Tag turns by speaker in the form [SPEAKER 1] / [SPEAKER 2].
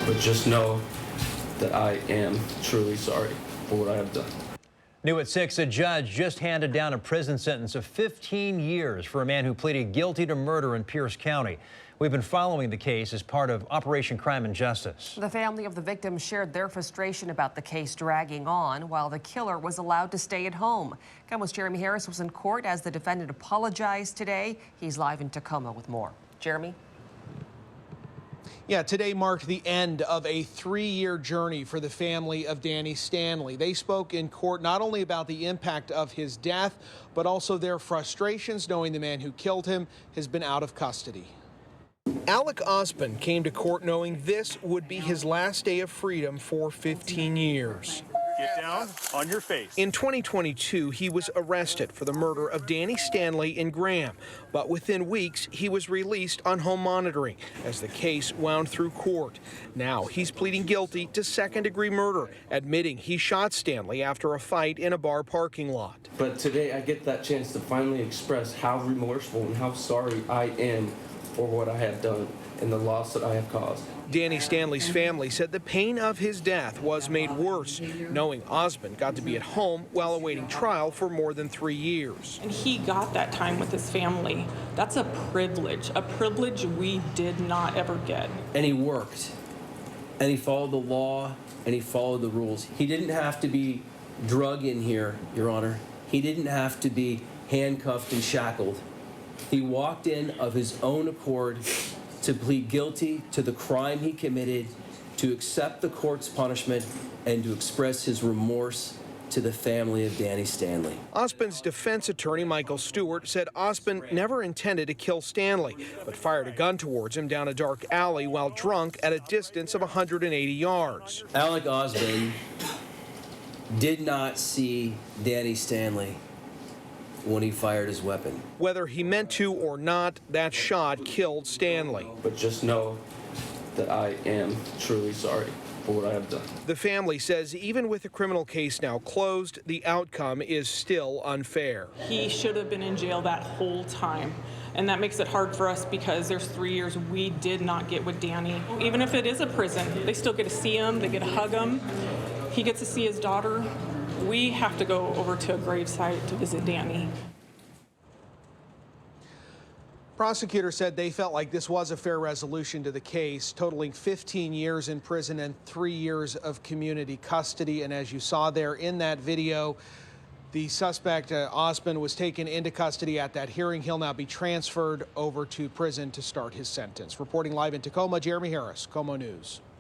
[SPEAKER 1] but just know that I am truly sorry for what I have done.
[SPEAKER 2] New at 6, a judge just handed down a prison sentence of 15 years for a man who pleaded guilty to murder in Pierce County. We've been following the case as part of Operation Crime and Justice.
[SPEAKER 3] The family of the victim shared their frustration about the case dragging on while the killer was allowed to stay at home. KOMO's Jeremy Harris was in court as the defendant apologized today. He's live in Tacoma with more. Jeremy?
[SPEAKER 4] Yeah, today marked the end of a 3-year journey for the family of Danny Stanley. They spoke in court not only about the impact of his death, but also their frustrations knowing the man who killed him has been out of custody. Alec Ausbun came to court knowing this would be his last day of freedom for 15 years.
[SPEAKER 5] Get down on your face.
[SPEAKER 4] In 2022, he was arrested for the murder of Danny Stanley in Graham, but within weeks, he was released on home monitoring as the case wound through court. Now he's pleading guilty to second-degree murder, admitting he shot Stanley after a fight in a bar parking lot.
[SPEAKER 1] But today I get that chance to finally express how remorseful and how sorry I am for what I have done and the loss that I have caused.
[SPEAKER 4] Danny Stanley's family said the pain of his death was made worse, knowing Ausbun got to be at home while awaiting trial for more than 3 years.
[SPEAKER 6] And he got that time with his family. That's a privilege we did not ever get.
[SPEAKER 1] And he worked, and he followed the law, and he followed the rules. He didn't have to be drug in here, Your Honor. He didn't have to be handcuffed and shackled. He walked in of his own accord to plead guilty to the crime he committed, to accept the court's punishment, and to express his remorse to the family of Danny Stanley.
[SPEAKER 4] Ausbun's defense attorney, Michael Stewart, said Ausbun never intended to kill Stanley, but fired a gun towards him down a dark alley while drunk at a distance of 180 yards.
[SPEAKER 1] Alec Ausbun did not see Danny Stanley when he fired his weapon.
[SPEAKER 4] Whether he meant to or not, that shot killed Stanley.
[SPEAKER 1] But just know that I am truly sorry for what I have done.
[SPEAKER 4] The family says even with the criminal case now closed, the outcome is still unfair.
[SPEAKER 6] He should have been in jail that whole time. And that makes it hard for us because there's 3 years we did not get with Danny. Even if it is a prison, they still get to see him, they get to hug him. He gets to see his daughter. We have to go over to a gravesite to visit Danny.
[SPEAKER 4] Prosecutors said they felt like this was a fair resolution to the case, totaling 15 years in prison and 3 years of community custody. And as you saw there in that video, the suspect, Ausbun, was taken into custody at that hearing. He'll now be transferred over to prison to start his sentence. Reporting live in Tacoma, Jeremy Harris, KOMO News.